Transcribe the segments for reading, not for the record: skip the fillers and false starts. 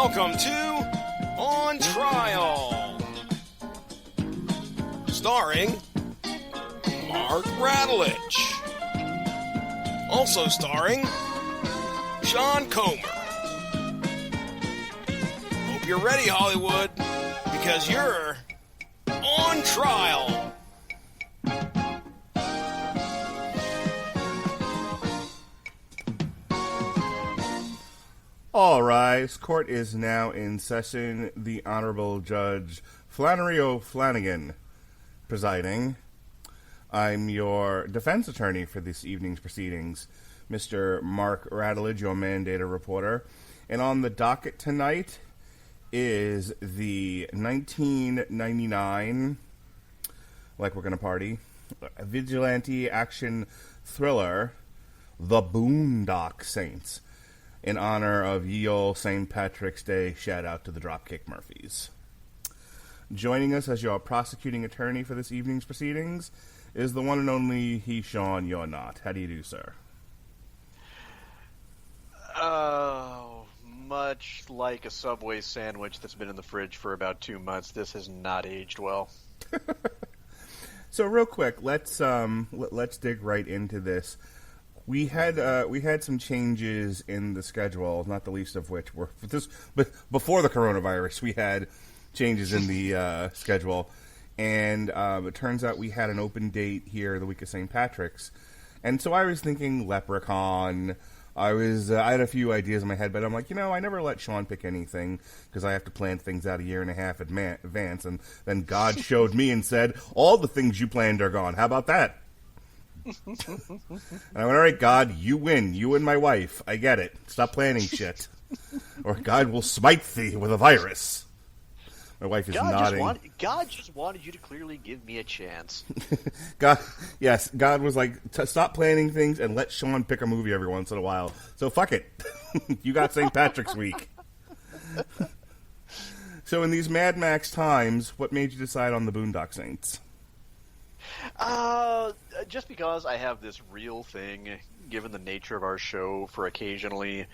welcome to On Trial, starring Mark Radulich, also starring Sean Comer. Hope you're ready, Hollywood, because you're on trial. All rise. Court is now in session. The Honorable Judge Flannery O'Flanagan presiding. I'm your defense attorney for this evening's proceedings, Mr. Mark Radulich, your mandated reporter. And on the docket tonight is the 1999, like we're going to party, vigilante action thriller, The Boondock Saints, in honor of ye olde St. Patrick's Day. Shout out to the Dropkick Murphys. Joining us as your prosecuting attorney for this evening's proceedings is the one and only he, Sean, you're not. How do you do, sir? Much like a Subway sandwich that's been in the fridge for about 2 months, this has not aged well. So real quick, let's dig right into this. We had some changes in the schedule, not the least of which were but before the coronavirus, we had changes in the schedule, and it turns out we had an open date here the week of St. Patrick's, and so I was thinking Leprechaun. I had a few ideas in my head, but I'm like, I never let Sean pick anything because I have to plan things out a year and a half advance, and then God showed me and said, all the things you planned are gone. How about that? And I went, all right, God, you win. You and my wife. I get it. Stop planning shit. Or God will smite thee with a virus. My wife is nodding. God just wanted you to clearly give me a chance. God was like, stop planning things and let Sean pick a movie every once in a while. So fuck it. You got St. Patrick's week. So in these Mad Max times, what made you decide on the Boondock Saints? Just because I have this real thing, given the nature of our show, for occasionally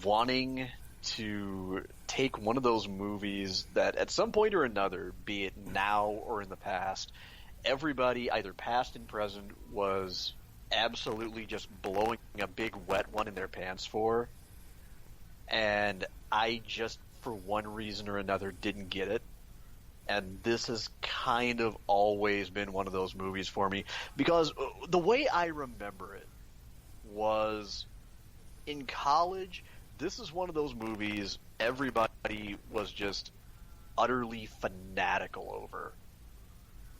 wanting to take one of those movies that at some point or another, be it now or in the past, everybody, either past and present, was absolutely just blowing a big wet one in their pants for, and I just, for one reason or another, didn't get it. And this has kind of always been one of those movies for me, because the way I remember it was in college. This is one of those movies everybody was just utterly fanatical over.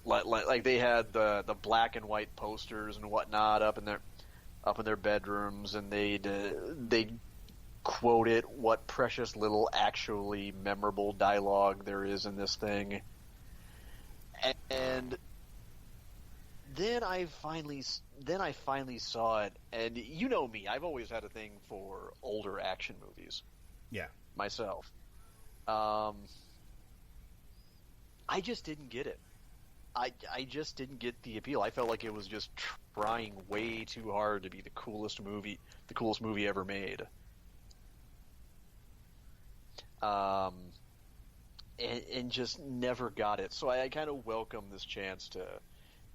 Like they had the black and white posters and whatnot up in their bedrooms, and they'd quote it, what precious little actually memorable dialogue there is in this thing. And then I finally saw it, and you know me, I've always had a thing for older action movies. Yeah. Myself. I just didn't get it. I just didn't get the appeal. I felt like it was just trying way too hard to be the coolest movie ever made. And just never got it. So I kind of welcome this chance to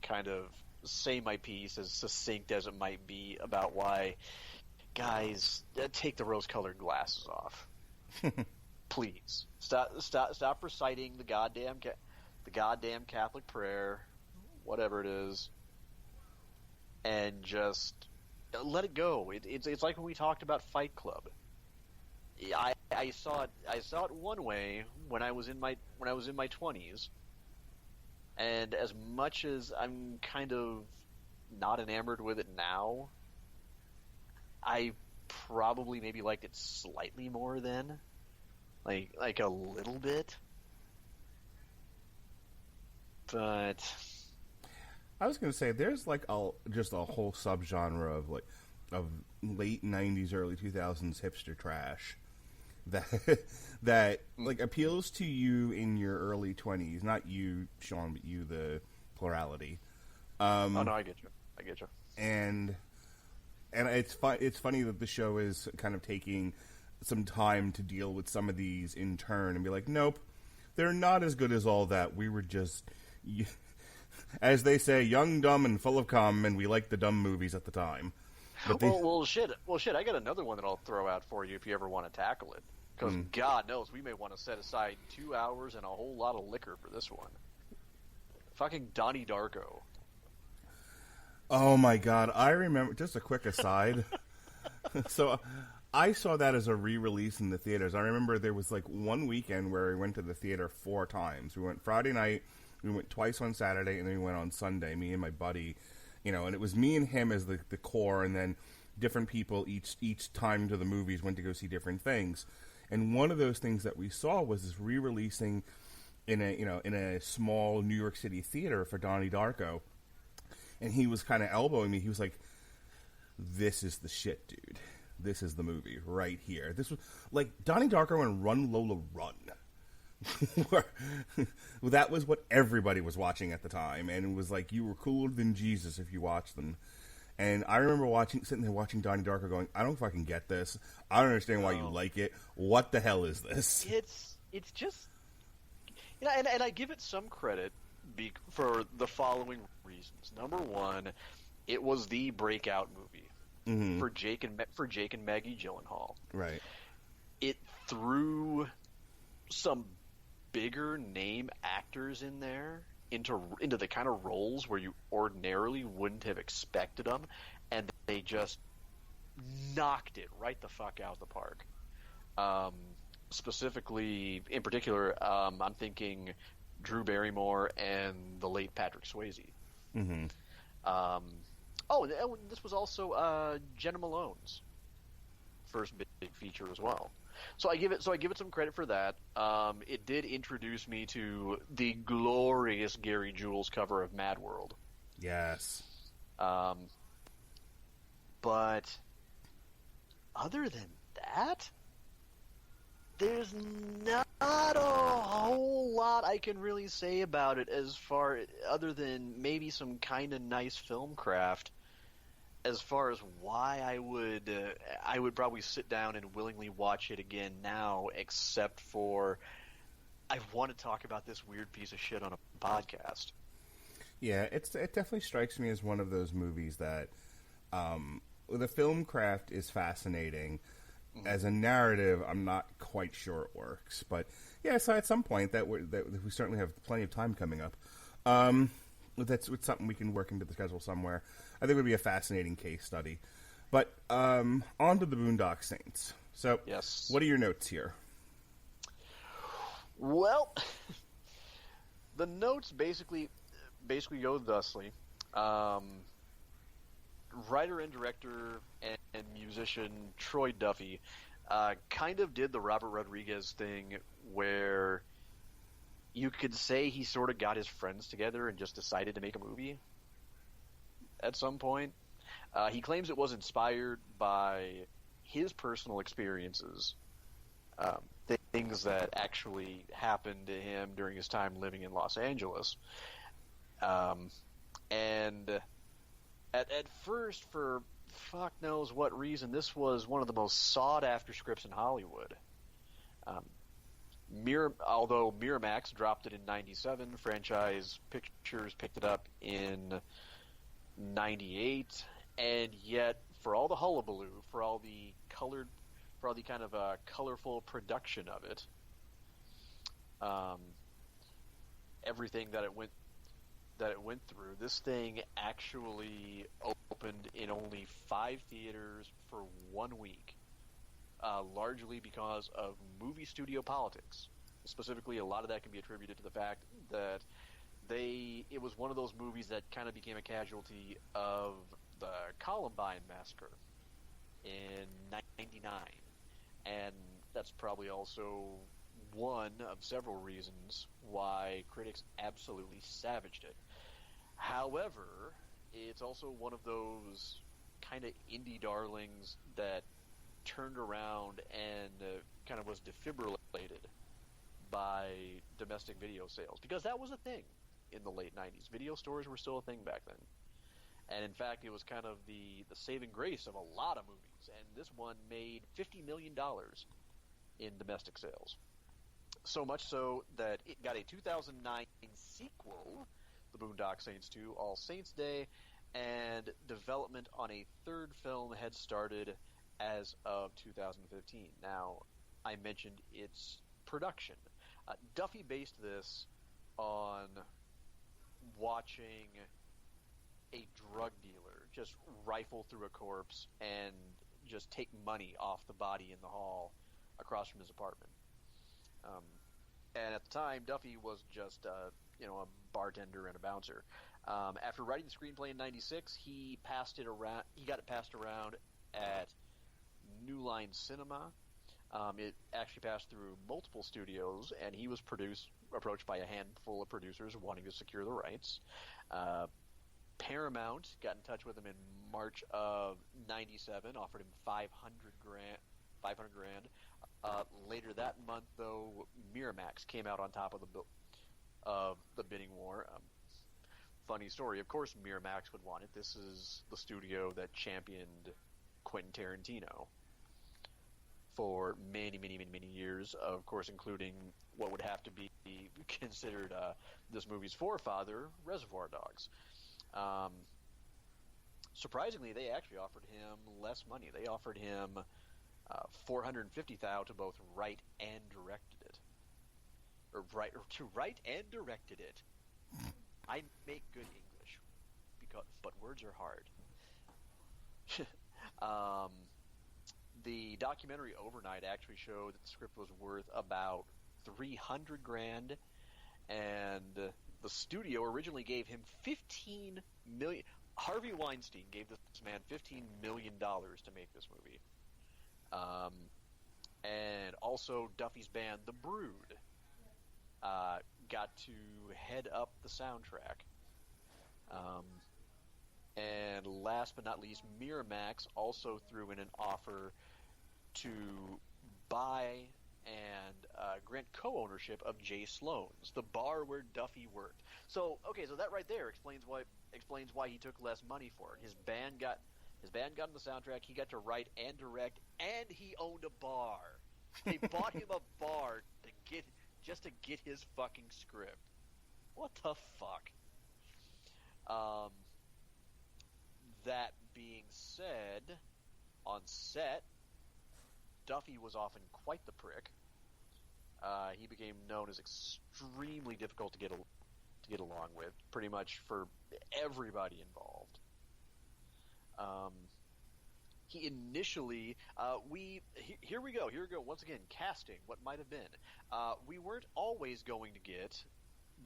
kind of say my piece, as succinct as it might be, about why, guys, take the rose-colored glasses off. Please stop reciting the goddamn Catholic prayer, whatever it is, and just let it go. It's like when we talked about Fight Club. I saw it one way when I was in my 20s, and as much as I'm kind of not enamored with it now, I probably maybe liked it slightly more then, like a little bit. But I was going to say, there's like just a whole subgenre of late 90s, early 2000s hipster trash that like appeals to you in your early 20s. Not you, Sean, but you, the plurality. Oh no, I get you. And it's funny that the show is kind of taking some time to deal with some of these in turn and be like, nope, they're not as good as all that. We were just, as they say, young, dumb, and full of cum, and we liked the dumb movies at the time. But Well, shit. I got another one that I'll throw out for you if you ever want to tackle it. Because God knows we may want to set aside 2 hours and a whole lot of liquor for this one. Fucking Donnie Darko. Oh my God, I remember, just a quick aside. So I saw that as a re-release in the theaters. I remember there was like one weekend where we went to the theater 4 times. We went Friday night, we went twice on Saturday, and then we went on Sunday, me and my buddy. You know, and it was me and him as the core, and then different people each time to the movies went to go see different things. And one of those things that we saw was this re-releasing in a small New York City theater for Donnie Darko. And he was kind of elbowing me. He was like, "This is the shit, dude. This is the movie right here." This was like Donnie Darko and Run Lola Run. That was what everybody was watching at the time, and it was like you were cooler than Jesus if you watched them. And I remember sitting there watching Donnie Darko, going, "I don't fucking get this. I don't understand why you like it. What the hell is this?" It's just, and I give it some credit for the following reasons. Number one, it was the breakout movie for Jake and Maggie Gyllenhaal. Right. It threw some bigger name actors in there into the kind of roles where you ordinarily wouldn't have expected them, and they just knocked it right the fuck out of the park. Specifically, in particular, I'm thinking Drew Barrymore and the late Patrick Swayze. Mm-hmm. This was also Jenna Malone's first big feature as well. So I give it some credit for that. It did introduce me to the glorious Gary Jules cover of Mad World. Yes. But other than that, there's not a whole lot I can really say about it other than maybe some kind of nice film craft. As far as why I would probably sit down and willingly watch it again now, except for I want to talk about this weird piece of shit on a podcast. Yeah, it definitely strikes me as one of those movies that the film craft is fascinating. As a narrative, I'm not quite sure it works, but yeah. So at some point that we certainly have plenty of time coming up. That's something we can work into the schedule somewhere. I think it would be a fascinating case study. But on to the Boondock Saints. So, yes. What are your notes here? Well, the notes basically go thusly. Writer and director and musician Troy Duffy kind of did the Robert Rodriguez thing where you could say he sort of got his friends together and just decided to make a movie at some point. He claims it was inspired by his personal experiences, things that actually happened to him during his time living in Los Angeles. And at first, for fuck knows what reason, this was one of the most sought-after scripts in Hollywood. Although Miramax dropped it in '97, Franchise Pictures picked it up in '98, and yet for all the hullabaloo, for all the kind of colorful production of it, everything that it went through, this thing actually opened in only 5 theaters for 1 week. Largely because of movie studio politics. Specifically, a lot of that can be attributed to the fact that it was one of those movies that kind of became a casualty of the Columbine massacre in '99, and that's probably also one of several reasons why critics absolutely savaged it. However, it's also one of those kind of indie darlings that turned around and kind of was defibrillated by domestic video sales, because that was a thing in the late 90s. Video stores were still a thing back then. And in fact, it was kind of the saving grace of a lot of movies. And this one made $50 million in domestic sales. So much so that it got a 2009 sequel, The Boondock Saints 2, All Saints Day, and development on a third film had started as of 2015. Now, I mentioned its production. Duffy based this on watching a drug dealer just rifle through a corpse and just take money off the body in the hall across from his apartment. And at the time, Duffy was just a bartender and a bouncer. After writing the screenplay in '96, he passed it around. He got it passed around at New Line Cinema. It actually passed through multiple studios, and he was approached by a handful of producers wanting to secure the rights. Paramount got in touch with him in March of '97, offered him $500,000. Later that month, though, Miramax came out on top of the bidding war. Funny story, of course, Miramax would want it. This is the studio that championed Quentin Tarantino for many, many, many, many years, of course, including what would have to be considered this movie's forefather, Reservoir Dogs. Surprisingly, they actually offered him less money. They offered him $450,000 to both write and directed it, to write and directed it. I make good English, but words are hard. The documentary Overnight actually showed that the script was worth about $300,000, and the studio originally gave him $15 million. Harvey Weinstein gave this man $15 million to make this movie. And also Duffy's band, The Brood, got to head up the soundtrack. And last but not least, Miramax also threw in an offer to buy and grant co-ownership of Jay Sloan's, the bar where Duffy worked. So that right there explains why he took less money for it. His band got on the soundtrack. He got to write and direct, and he owned a bar. They bought him a bar to get his fucking script. What the fuck? That being said, on set, Duffy was often quite the prick. He became known as extremely difficult to get along with, pretty much for everybody involved. He initially, here we go. Once again, casting what might have been. We weren't always going to get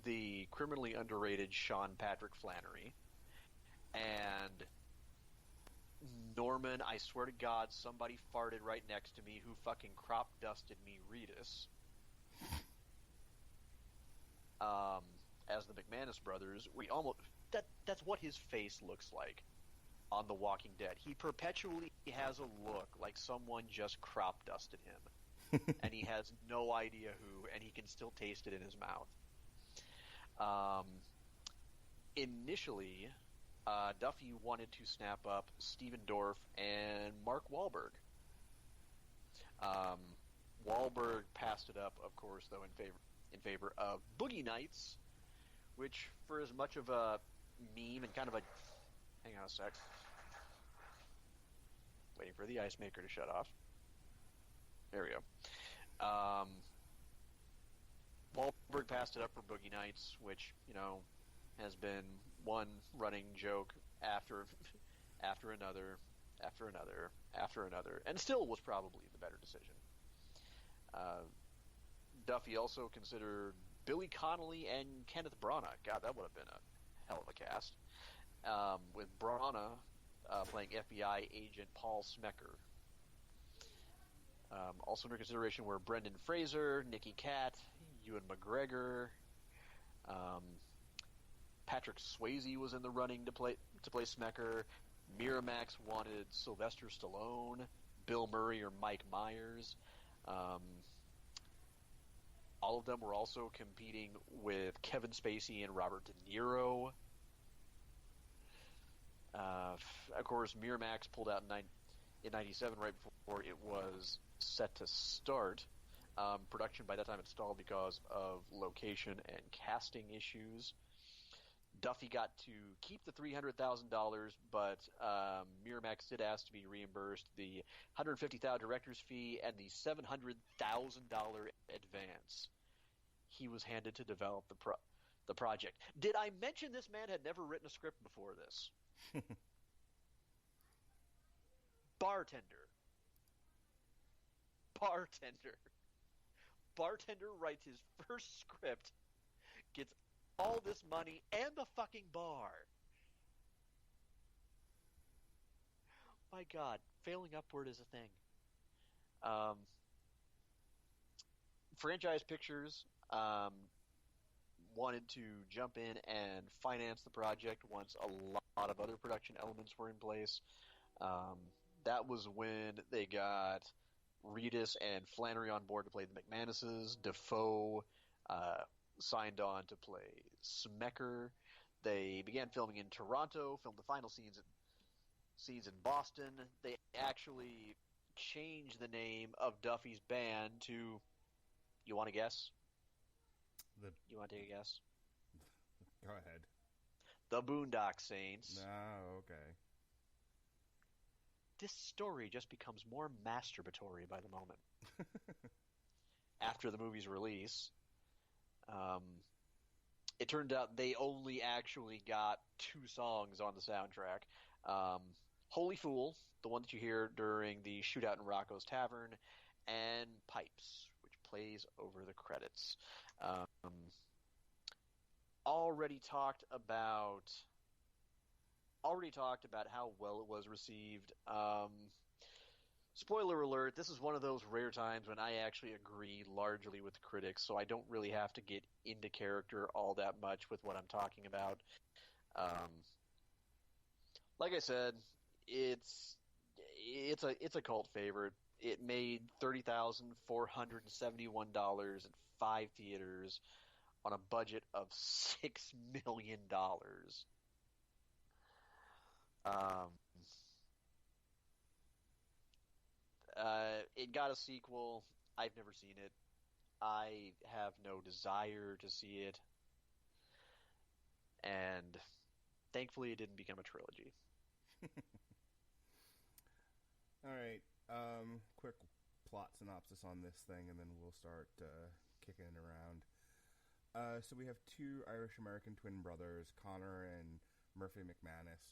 the criminally underrated Sean Patrick Flannery, and Norman, I swear to God, somebody farted right next to me who fucking crop dusted me Reedus. As the McManus brothers, that's what his face looks like on The Walking Dead. He perpetually has a look like someone just crop dusted him. And he has no idea who, and he can still taste it in his mouth. Initially, Duffy wanted to snap up Stephen Dorff and Mark Wahlberg. Wahlberg passed it up, of course, though, in favor of Boogie Nights, which, for as much of a meme and kind of a... Hang on a sec. Waiting for the ice maker to shut off. There we go. Wahlberg passed it up for Boogie Nights, which, has been one running joke after another, and still was probably the better decision. Duffy also considered Billy Connolly and Kenneth Branagh. God, that would have been a hell of a cast. With Branagh playing FBI agent Paul Smecker. Also under consideration were Brendan Fraser, Nicky Katt, Ewan McGregor. Patrick Swayze was in the running to play Smecker. Miramax wanted Sylvester Stallone, Bill Murray, or Mike Myers. All of them were also competing with Kevin Spacey and Robert De Niro. Of course, Miramax pulled out in '97, right before it was set to start. Production by that time had stalled because of location and casting issues. Duffy got to keep the $300,000, but Miramax did ask to be reimbursed the $150,000 director's fee and the $700,000 advance. He was handed to develop the project. Did I mention this man had never written a script before this? Bartender. Bartender writes his first script, gets all this money and the fucking bar. My God, failing upward is a thing. Franchise Pictures wanted to jump in and finance the project once a lot of other production elements were in place. That was when they got Reedus and Flannery on board to play the McManuses. Defoe signed on to play Smecker. They began filming in Toronto, filmed the final scenes in Boston. They actually changed the name of Duffy's band to, you want to guess? You want to take a guess? Go ahead. The Boondock Saints. Oh, okay. This story just becomes more masturbatory by the moment. After the movie's release, it turned out they only actually got 2 songs on the soundtrack. Holy Fool, the one that you hear during the shootout in Rocco's Tavern, and Pipes, which plays over the credits. Already talked about how well it was received. Spoiler alert, this is one of those rare times when I actually agree largely with the critics, so I don't really have to get into character all that much with what I'm talking about. Like I said, it's a cult favorite. It made $30,471 at 5 theaters on a budget of $6 million. It got a sequel. I've never seen it. I have no desire to see it. And thankfully it didn't become a trilogy. All right. Quick plot synopsis on this thing, and then we'll start kicking it around. So we have 2 Irish-American twin brothers, Connor and Murphy McManus.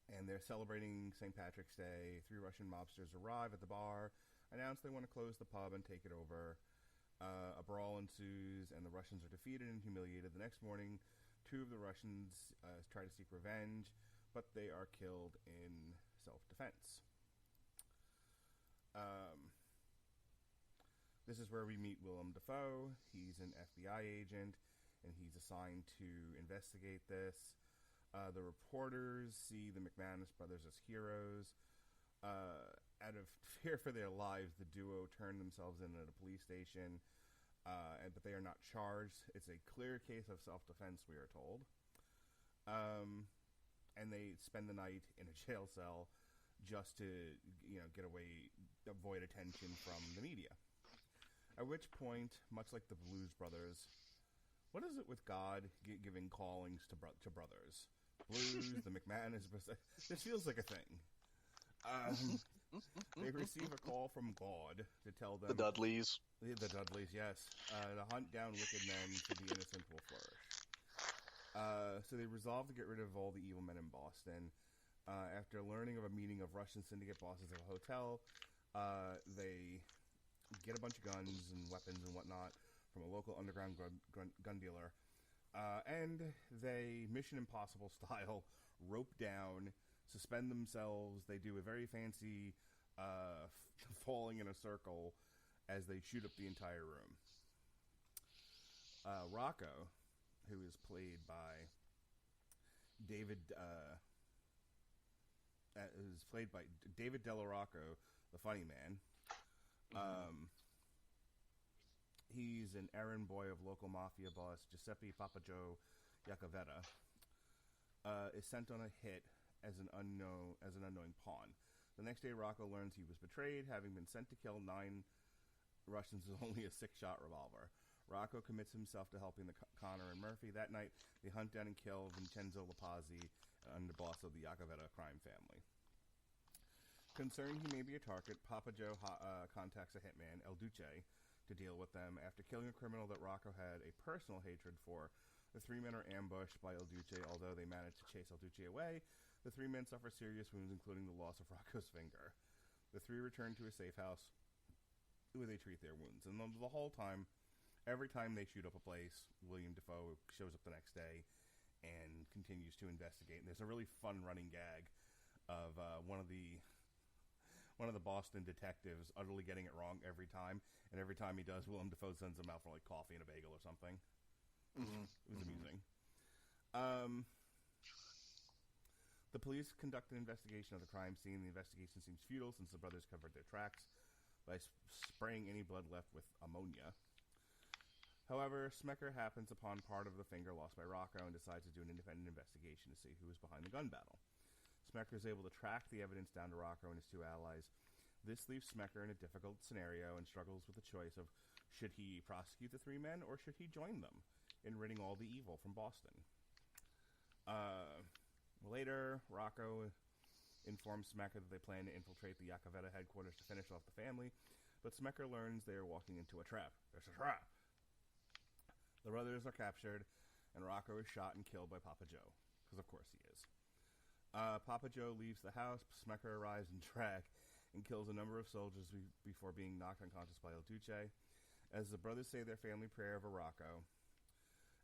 And they're celebrating St. Patrick's Day. 3 Russian mobsters arrive at the bar, announce they want to close the pub and take it over. A brawl ensues, and the Russians are defeated and humiliated. The next morning, 2 of the Russians try to seek revenge, but they are killed in self-defense. This is where we meet Willem Dafoe. He's an FBI agent, and he's assigned to investigate this. The reporters see the McManus brothers as heroes. Out of fear for their lives, the duo turn themselves in at a police station, but they are not charged. It's a clear case of self-defense, we are told. And they spend the night in a jail cell just to, avoid attention from the media. At which point, much like the Blues Brothers, what is it with God giving callings to brothers? Blues, the McManus, this feels like a thing. They receive a call from God to tell them... The Dudleys. The Dudleys, yes. To hunt down wicked men so the innocent will flourish. So they resolve to get rid of all the evil men in Boston. After learning of a meeting of Russian syndicate bosses at a hotel, they get a bunch of guns and weapons and whatnot from a local underground gun dealer. And they, Mission Impossible style, rope down, suspend themselves. They do a very fancy falling in a circle as they shoot up the entire room. Rocco, who is played by David Della Rocco, the funny man. He's an errand boy of local mafia boss Giuseppe Papajoe Iacovetta. is sent on a hit as an unknown pawn. The next day, Rocco learns he was betrayed, having been sent to kill 9 Russians with only a 6-shot revolver. Rocco commits himself to helping Connor and Murphy. That night, they hunt down and kill Vincenzo Lapazzi, underboss of the Iacovetta crime family. Concerned he may be a target, Papa Joe contacts a hitman, El Duce, to deal with them. After killing a criminal that Rocco had a personal hatred for, the 3 men are ambushed by El Duce. Although they manage to chase El Duce away, the 3 men suffer serious wounds, including the loss of Rocco's finger. The 3 return to a safe house where they treat their wounds. And the whole time, every time they shoot up a place, William Dafoe shows up the next day and continues to investigate. And there's a really fun running gag of one of the Boston detectives utterly getting it wrong every time, and every time he does, Willem Dafoe sends him out for like coffee and a bagel or something. Mm-hmm. It was amusing. The police conduct an investigation of the crime scene. The investigation seems futile since the brothers covered their tracks by spraying any blood left with ammonia. However, Smecker happens upon part of the finger lost by Rocco and decides to do an independent investigation to see who was behind the gun battle. Smecker is able to track the evidence down to Rocco and his 2 allies. This leaves Smecker in a difficult scenario and struggles with the choice of should he prosecute the 3 men or should he join them in ridding all the evil from Boston. Later, Rocco informs Smecker that they plan to infiltrate the Iacovetta headquarters to finish off the family, but Smecker learns they are walking into a trap. There's a trap! The brothers are captured, and Rocco is shot and killed by Papa Joe, because of course he is. Papa Joe leaves the house. Smecker arrives in drag and kills a number of soldiers before being knocked unconscious by El Duce. As the brothers say their family prayer over Rocco,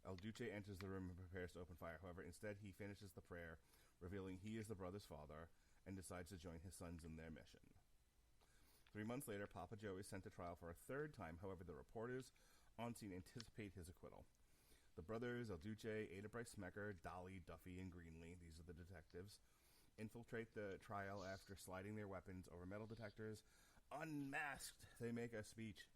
El Duce enters the room and prepares to open fire. However, instead he finishes the prayer, revealing he is the brother's father, and decides to join his sons in their mission. 3 months later, Papa Joe is sent to trial for a 3rd time. However, the reporters on scene anticipate his acquittal. The brothers, El Duce, aided by Smecker, Dolly, Duffy, and Greenlee, these are the detectives, infiltrate the trial after sliding their weapons over metal detectors. Unmasked, they make a speech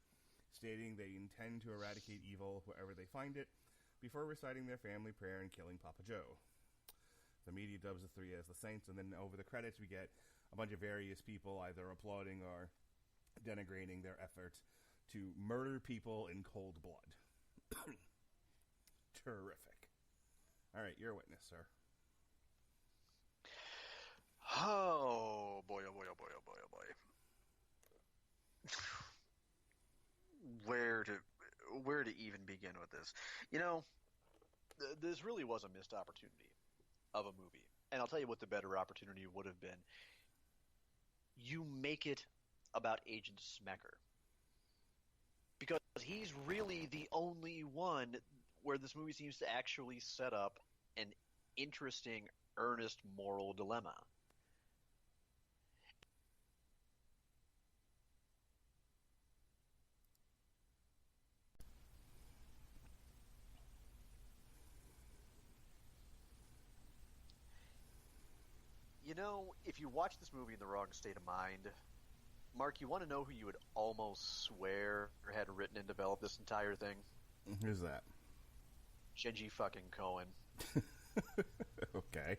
stating they intend to eradicate evil wherever they find it, before reciting their family prayer and killing Papa Joe. The media dubs the 3 as the Saints, and then over the credits we get a bunch of various people either applauding or denigrating their efforts to murder people in cold blood. Terrific. All right, you're a witness, sir. Oh boy, oh boy, oh boy, oh boy, oh boy. Where to even begin with this? You know, this really was a missed opportunity of a movie. And I'll tell you what the better opportunity would have been. You make it about Agent Smecker. Because he's really the only one where this movie seems to actually set up an interesting, earnest moral dilemma. You know, if you watch this movie in the wrong state of mind, Mark, you want to know who you would almost swear had written and developed this entire thing? Who's that? Shinji fucking Cohen. Okay.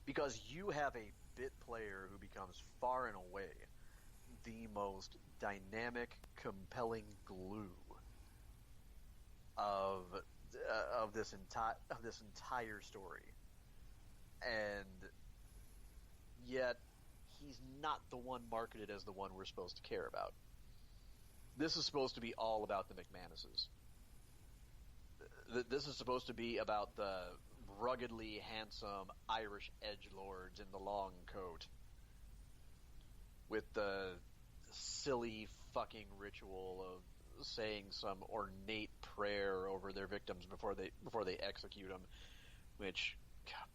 Because you have a bit player who becomes far and away the most dynamic, compelling glue of this entire story. And yet he's not the one marketed as the one we're supposed to care about. This is supposed to be all about the McManuses. This is supposed to be about the ruggedly handsome Irish edgelords in the long coat with the silly fucking ritual of saying some ornate prayer over their victims before they execute them, which, God,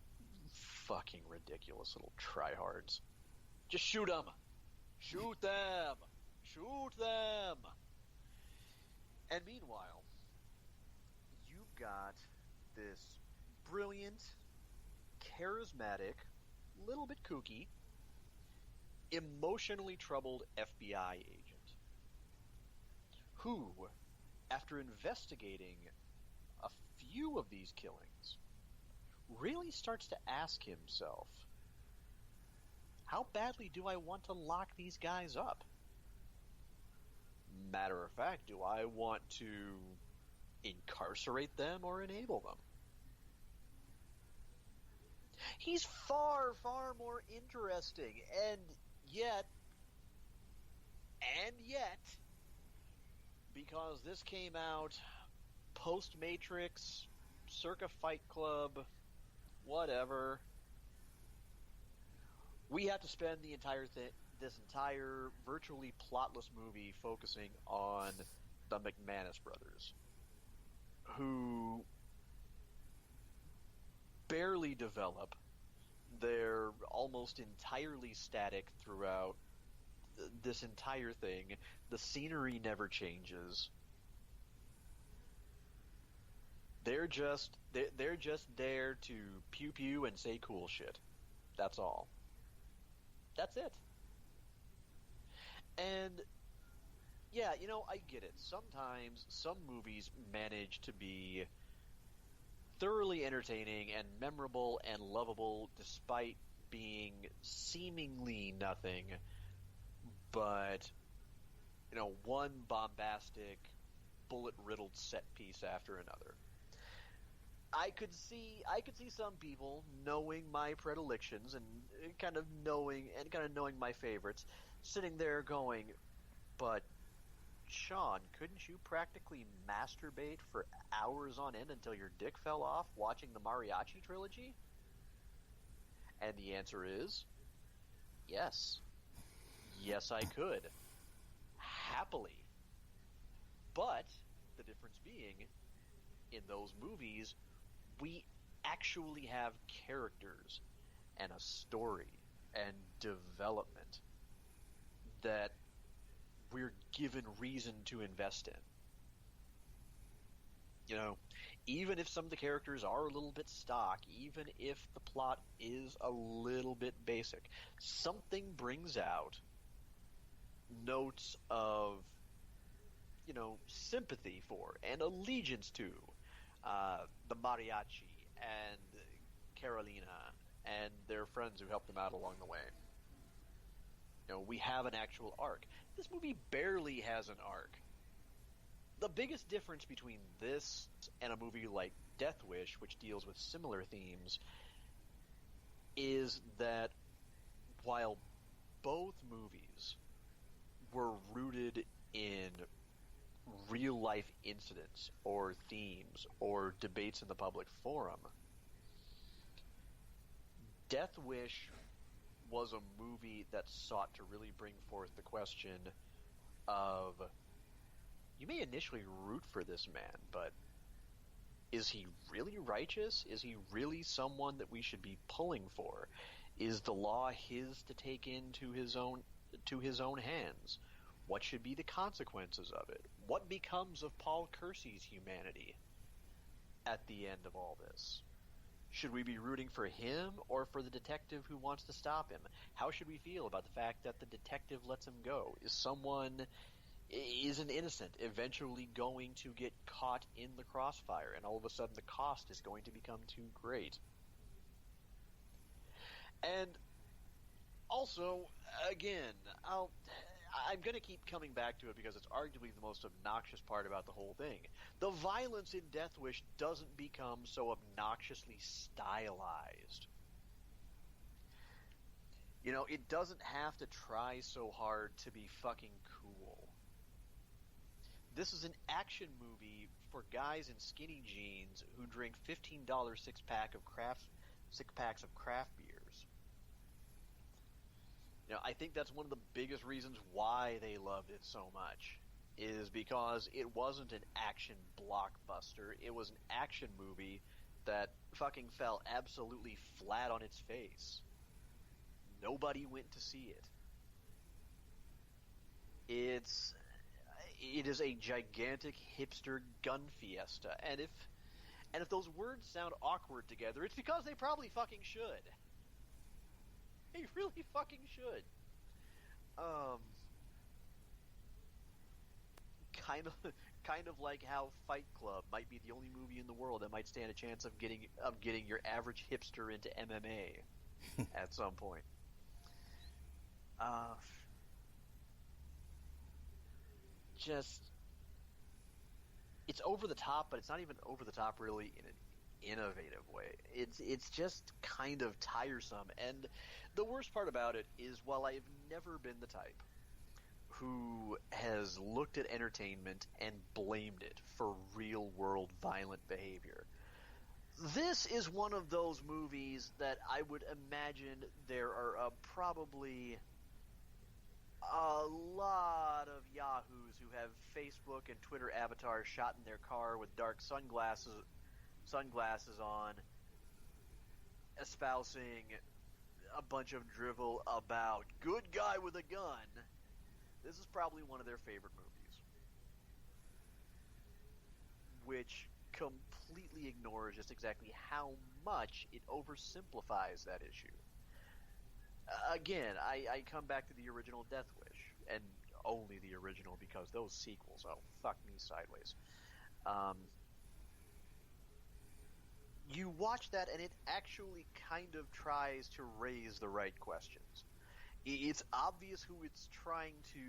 fucking ridiculous little tryhards. Just shoot them! Shoot them! Shoot them! And meanwhile, you've got this brilliant, charismatic, little bit kooky, emotionally troubled FBI agent who, after investigating a few of these killings, really starts to ask himself, how badly do I want to lock these guys up? Matter of fact, do I want to incarcerate them or enable them? He's far, far more interesting, and yet, because this came out post-Matrix, circa Fight Club, whatever, we have to spend this entire virtually plotless movie focusing on the McManus brothers, who barely develop. They're almost entirely static throughout this entire thing. The scenery never changes. They're just there to pew pew and say cool shit. That's all. That's it. And yeah, I get it. Sometimes some movies manage to be thoroughly entertaining and memorable and lovable despite being seemingly nothing but one bombastic, bullet-riddled set piece after another. I could see some people, knowing my predilections and kind of knowing my favorites, sitting there going, but Sean, couldn't you practically masturbate for hours on end until your dick fell off watching the Mariachi trilogy? And the answer is yes. Yes, I could. Happily. But the difference being, in those movies, we actually have characters and a story and development that we're given reason to invest in. Even if some of the characters are a little bit stock, even if the plot is a little bit basic, something brings out notes of, sympathy for and allegiance to the Mariachi and Carolina and their friends who helped them out along the way. We have an actual arc. This movie barely has an arc. The biggest difference between this and a movie like Death Wish, which deals with similar themes, is that while both movies were rooted in real-life incidents or themes or debates in the public forum, Death Wish was a movie that sought to really bring forth the question of, you may initially root for this man, but is he really righteous? Is he really someone that we should be pulling for? Is the law his to take into his own hands? What should be the consequences of it? What becomes of Paul Kersey's humanity at the end of all this? Should we be rooting for him or for the detective who wants to stop him? How should we feel about the fact that the detective lets him go? Is an innocent eventually going to get caught in the crossfire, and all of a sudden the cost is going to become too great? And also, again, I'm going to keep coming back to it because it's arguably the most obnoxious part about the whole thing. The violence in Death Wish doesn't become so obnoxiously stylized. It doesn't have to try so hard to be fucking cool. This is an action movie for guys in skinny jeans who drink $15 six-packs of craft beers. I think that's one of the biggest reasons why they loved it so much, is because it wasn't an action blockbuster. It was an action movie that fucking fell absolutely flat on its face. Nobody went to see it. It is a gigantic hipster gun fiesta, and if those words sound awkward together, it's because they probably fucking should. They really fucking should. Kind kind of like how Fight Club might be the only movie in the world that might stand a chance of getting your average hipster into MMA at some point. Just it's over the top, but it's not even over the top really in an innovative way. It's just kind of tiresome, and the worst part about it is, while I've never been the type who has looked at entertainment and blamed it for real world violent behavior, this is one of those movies that I would imagine there are probably a lot of yahoos who have Facebook and Twitter avatars shot in their car with dark sunglasses on, espousing a bunch of drivel about good guy with a gun. This is probably one of their favorite movies, which completely ignores just exactly how much it oversimplifies that issue. Again, I come back to the original Death Wish, and only the original, because those sequels, oh, fuck me sideways. You watch that, and it actually kind of tries to raise the right questions. It's obvious who it's trying to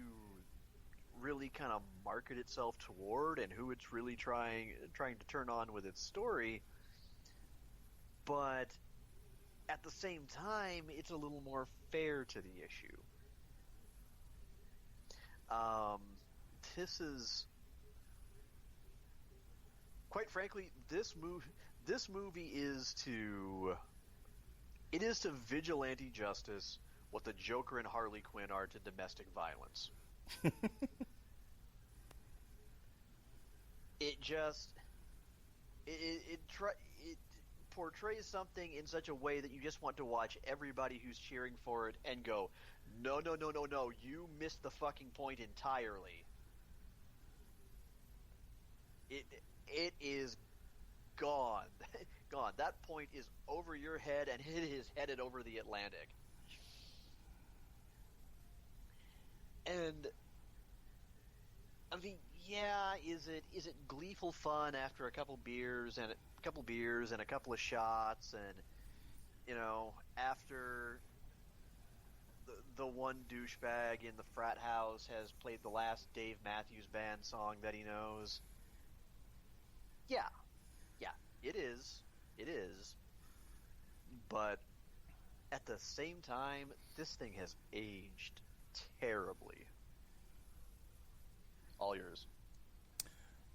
really kind of market itself toward, and who it's really trying to turn on with its story, but at the same time, it's a little more fair to the issue. This is, quite frankly, this movie is to vigilante justice what the Joker and Harley Quinn are to domestic violence. It portrays something in such a way that you just want to watch everybody who's cheering for it and go, no, you missed the fucking point entirely. It is gone. Gone. That point is over your head, and it is headed over the Atlantic. And I mean, yeah, is it gleeful fun after a couple beers and a couple of shots, and after the one douchebag in the frat house has played the last Dave Matthews Band song that he knows? Yeah, it is. But at the same time, this thing has aged terribly. All yours.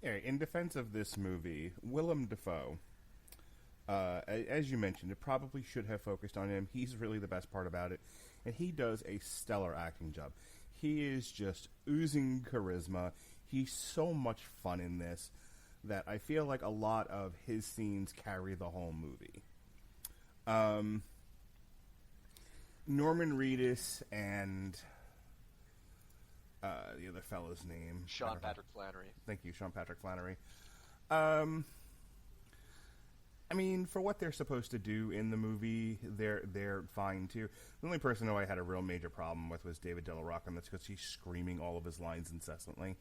Yeah, in defense of this movie, Willem Dafoe, as you mentioned, it probably should have focused on him. He's really the best part about it, and he does a stellar acting job. He is just oozing charisma. He's so much fun in this that I feel like a lot of his scenes carry the whole movie. Norman Reedus and the other fellow's name, Sean Patrick Flannery. Thank you, Sean Patrick Flannery. I mean, for what they're supposed to do in the movie, they're fine too. The only person who I had a real major problem with was David Delarocque, and that's because he's screaming all of his lines incessantly.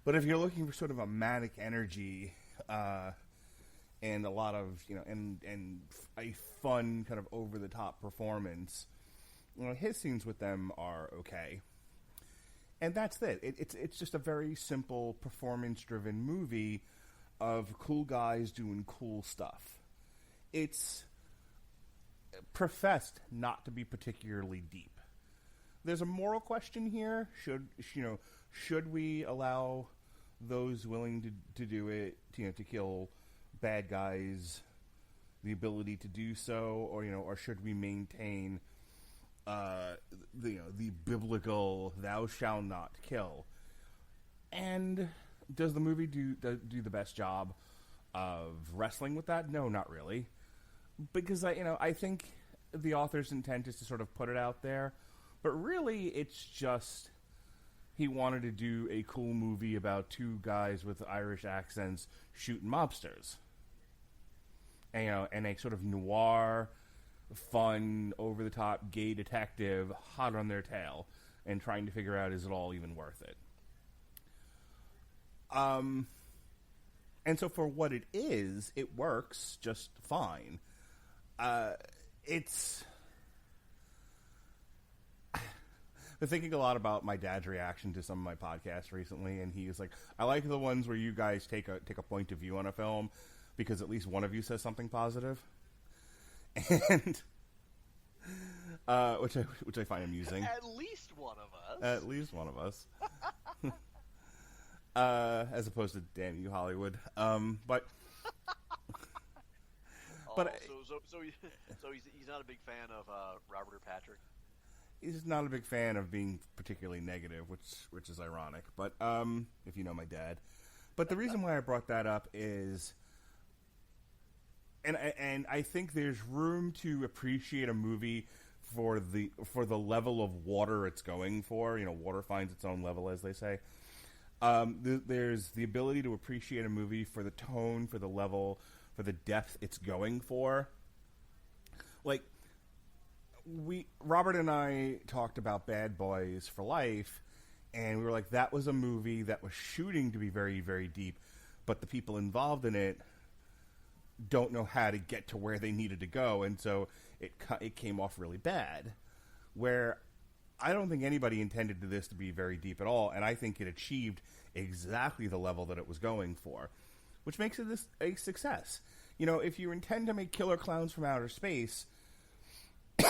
But if you're looking for sort of a manic energy and a lot of and a fun kind of over the top performance, his scenes with them are okay. And that's it. It's just a very simple performance-driven movie of cool guys doing cool stuff. It's professed not to be particularly deep. There's a moral question here. Should we allow those willing to do it, to kill bad guys, the ability to do so, or should we maintain the biblical "thou shalt not kill"? And does the movie do the best job of wrestling with that? No, not really, because I think the author's intent is to sort of put it out there, but really it's just he wanted to do a cool movie about two guys with Irish accents shooting mobsters, and a sort of noir, fun, over-the-top gay detective hot on their tail and trying to figure out, is it all even worth it? And so for what it is, it works just fine. It's... I've been thinking a lot about my dad's reaction to some of my podcasts recently, and he was like, I like the ones where you guys take a point of view on a film, because at least one of you says something positive. And... which I find amusing. At least one of us. At least one of us. As opposed to damn you, Hollywood. But so he's not a big fan of Robert or Patrick. He's not a big fan of being particularly negative, which is ironic. But if you know my dad. But the reason why I brought that up is, and I think there's room to appreciate a movie for the level of water it's going for. You know, water finds its own level, as they say. There's the ability to appreciate a movie for the tone, for the level, for the depth it's going for. Like, Robert and I talked about Bad Boys for Life, and we were like, that was a movie that was shooting to be very, very deep, but the people involved in it don't know how to get to where they needed to go, and so it came off really bad. Where I don't think anybody intended this to be very deep at all, and I think it achieved exactly the level that it was going for, which makes it a success. You know, if you intend to make Killer Clowns from Outer Space,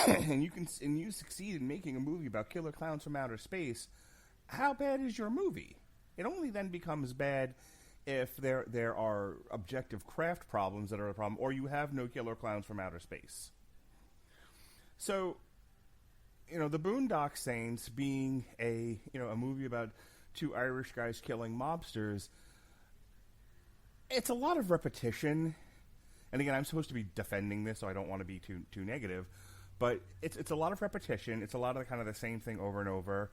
and you succeed in making a movie about killer clowns from outer space, how bad is your movie? It only then becomes bad if there are objective craft problems that are a problem, or you have no killer clowns from outer space. So, you know, the Boondock Saints being a movie about two Irish guys killing mobsters, it's a lot of repetition. And again, I'm supposed to be defending this, so I don't want to be too negative. But it's a lot of repetition. It's a lot of kind of the same thing over and over,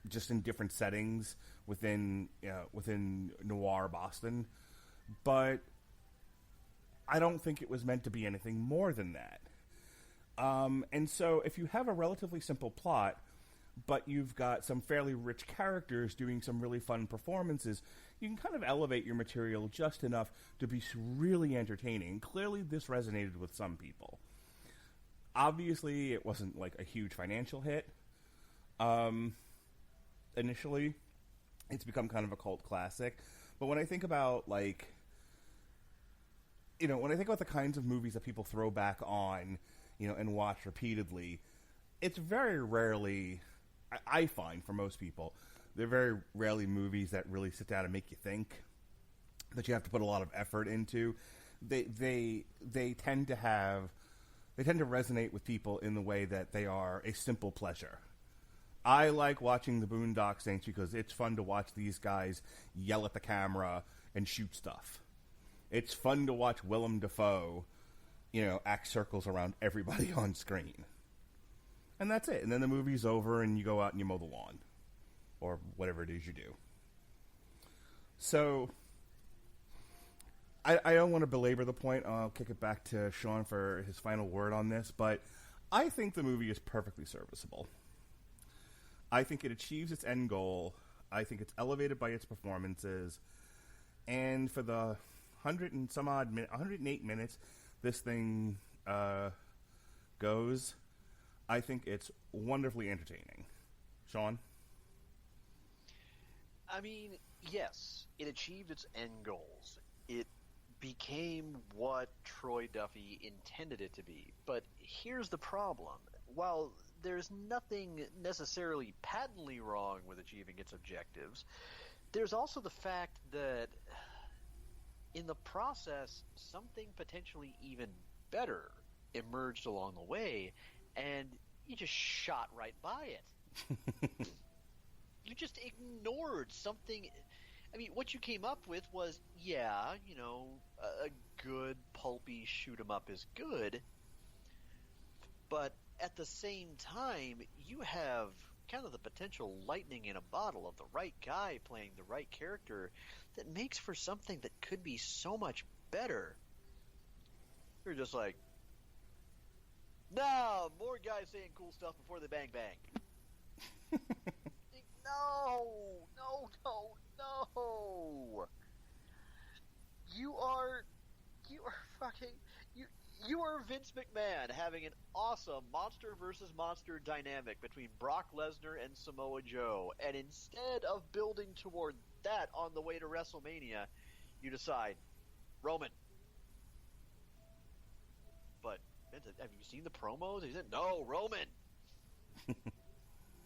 just in different settings within noir Boston. But I don't think it was meant to be anything more than that. And so if you have a relatively simple plot, but you've got some fairly rich characters doing some really fun performances, you can kind of elevate your material just enough to be really entertaining. Clearly, this resonated with some people. Obviously, it wasn't like a huge financial hit. Initially, it's become kind of a cult classic. But when I think about when I think about the kinds of movies that people throw back on, and watch repeatedly, it's very rarely, I find for most people, they're very rarely movies that really sit down and make you think, that you have to put a lot of effort into. They tend to resonate with people in the way that they are a simple pleasure. I like watching the Boondock Saints because it's fun to watch these guys yell at the camera and shoot stuff. It's fun to watch Willem Dafoe, act circles around everybody on screen. And that's it. And then the movie's over and you go out and you mow the lawn. Or whatever it is you do. So, I don't want to belabor the point. I'll kick it back to Sean for his final word on this. But I think the movie is perfectly serviceable. I think it achieves its end goal. I think it's elevated by its performances. And for the 108 minutes this thing goes, I think it's wonderfully entertaining. Sean? I mean, yes, it achieved its end goals. It became what Troy Duffy intended it to be. But here's the problem. While there's nothing necessarily patently wrong with achieving its objectives, there's also the fact that in the process, something potentially even better emerged along the way, and you just shot right by it. You just ignored something. I mean, what you came up with was, a good pulpy shoot 'em up is good, but at the same time, you have kind of the potential lightning in a bottle of the right guy playing the right character that makes for something that could be so much better. You're just like, nah, more guys saying cool stuff before they bang bang. No, no, no, no. You are fucking you. You are Vince McMahon having an awesome monster versus monster dynamic between Brock Lesnar and Samoa Joe, and instead of building toward that on the way to WrestleMania, you decide Roman. But Vince, have you seen the promos? He said, "No, Roman,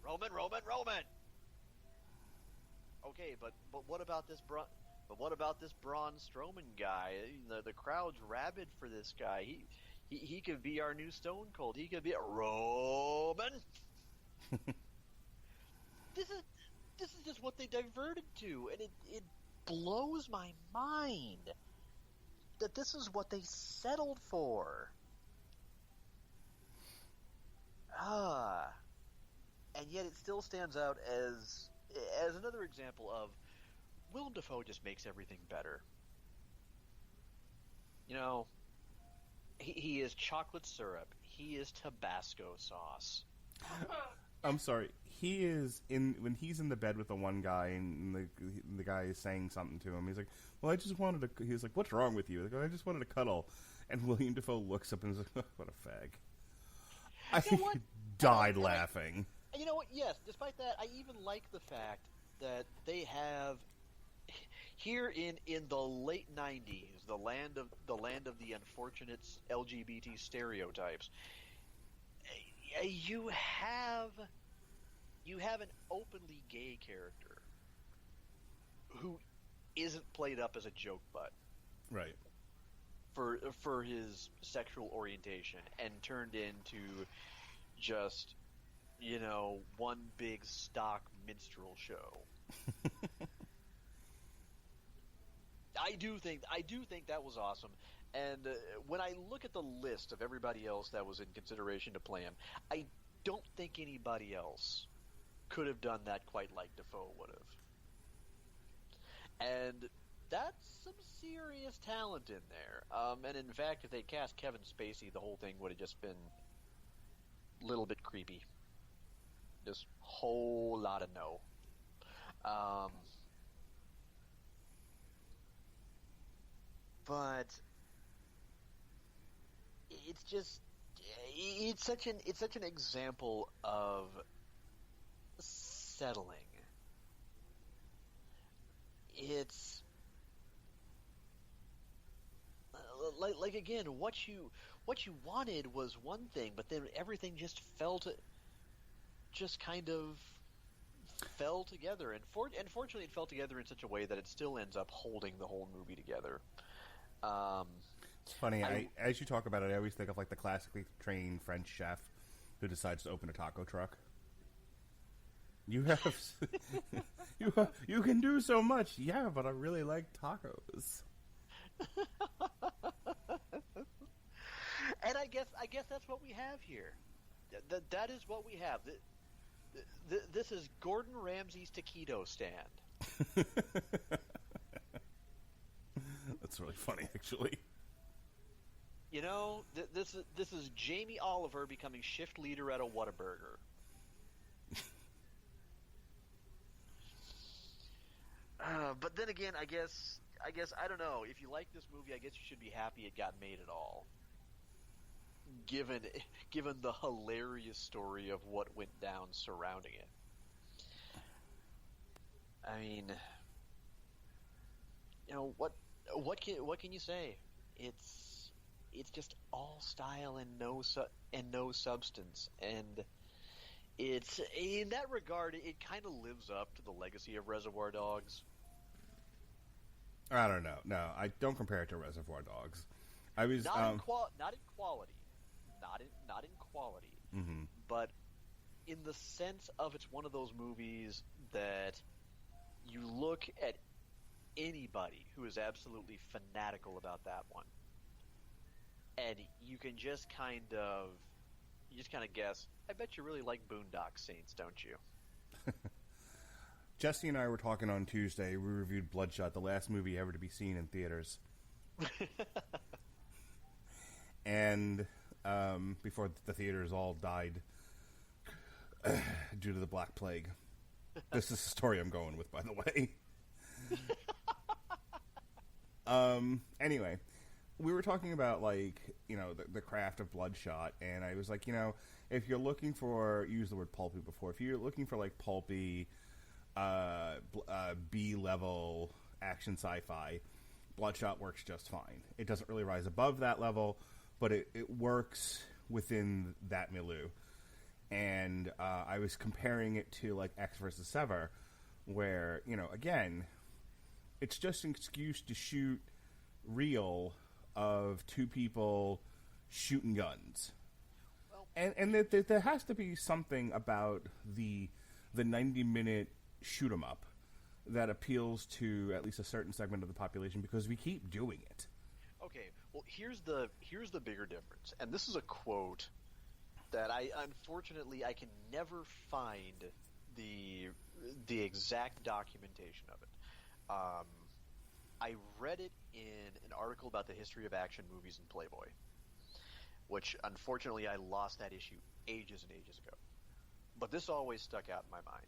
Roman." Okay, but what about this But what about this Braun Strowman guy? The crowd's rabid for this guy. He could be our new Stone Cold. He could be a Roman. This is just what they diverted to, and it blows my mind that this is what they settled for. And yet it still stands out as another example of Willem Dafoe just makes everything better. You know, he is chocolate syrup. He is Tabasco sauce. I'm sorry. He is when he's in the bed with the one guy, and the guy is saying something to him. He's like, "Well, I just wanted to." He's like, "What's wrong with you?" Like, "I just wanted to cuddle." And William Dafoe looks up and is like, oh, "What a fag!" You know what? Died laughing. And you know what? Yes. Despite that, I even like the fact that they have here in the late '90s, the land of the unfortunate LGBT stereotypes. You have an openly gay character who isn't played up as a joke butt, right? For his sexual orientation, and turned into just one big stock minstrel show. I do think that was awesome, and when I look at the list of everybody else that was in consideration to play him, I don't think anybody else could have done that quite like Dafoe would have. And that's some serious talent in there. And in fact, if they cast Kevin Spacey, the whole thing would have just been a little bit creepy. Just whole lot of no. But it's such an example of settling. It's like again, what you wanted was one thing, but then everything just kind of fell together, and fortunately it fell together in such a way that it still ends up holding the whole movie together. It's funny. As you talk about it, I always think of like the classically trained French chef who decides to open a taco truck. You have you can do so much, yeah, but I really like tacos. And I guess that's what we have here. That is what we have. This is Gordon Ramsay's taquito stand. That's really funny, actually. This is Jamie Oliver becoming shift leader at a Whataburger. But then again, I guess I don't know. If you like this movie, I guess you should be happy it got made at all. Given the hilarious story of what went down surrounding it. I mean, what can you say? It's just all style and no substance, and it's in that regard it kind of lives up to the legacy of Reservoir Dogs. I don't know. No, I don't compare it to Reservoir Dogs. I was not in quality, mm-hmm. but in the sense of it's one of those movies that you look at anybody who is absolutely fanatical about that one, and you can just kind of guess. I bet you really like Boondock Saints, don't you? Jesse and I were talking on Tuesday. We reviewed Bloodshot, the last movie ever to be seen in theaters. And before the theaters all died due to the Black Plague. This is the story I'm going with, by the way. Anyway, we were talking about, like, the craft of Bloodshot, and I was like, if you're looking for, use the word pulpy before, if you're looking for, like, pulpy, B-level action sci-fi, Bloodshot works just fine. It doesn't really rise above that level, but it works within that milieu. And I was comparing it to, like, X versus Sever, where, again, it's just an excuse to shoot reel of two people shooting guns. Well, And there has to be something about the 90-minute shoot 'em up that appeals to at least a certain segment of the population, because we keep doing it. okay, well, here's the bigger difference, and this is a quote that I can never find the exact documentation of it. I read it in an article about the history of action movies in Playboy, which unfortunately I lost that issue ages and ages ago. But this always stuck out in my mind.